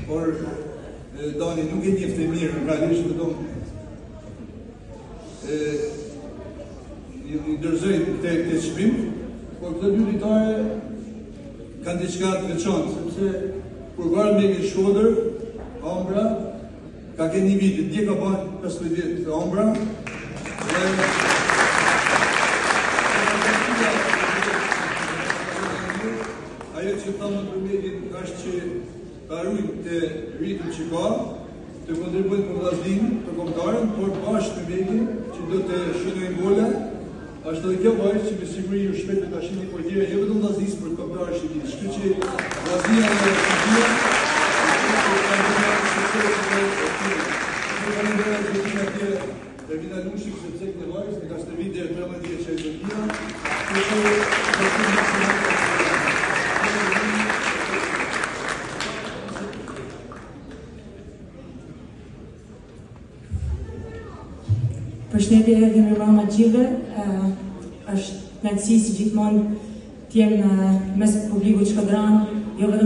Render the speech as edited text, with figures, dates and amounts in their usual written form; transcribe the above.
por Dani nuk e njeh të mirë, realisht i dërzoj të shpim, por këto dy lojtare kanë diçka të veçantë, sepse kur varë me një Shkodër, Ambra, ka ke një vit, dje ka bërë 15 vjet të Ambra, ajo që thamë në përmjetin është që ta rujnë të ritëm që ka, të kontribujnë për vllaznimin, për kombëtarën, por bashkë me Mekin që do të shënojnë gola, është edhe kjo vajzë që me siguri ju shpejt me ta shihni portierën jo vetëm vllaznisë për kombëtarën shqiptar. Kështu që vllaznia e Shqipërisë Ermina Lushi kështë të cekë në vajzë, në ka shtërvit dhe 13 vjetë që e Zërkia. Përshëndetje dhe mirëmbrëma gjithëve, është kënaqësi si gjithmonë të jem mes publikut shkodran, jo vetëm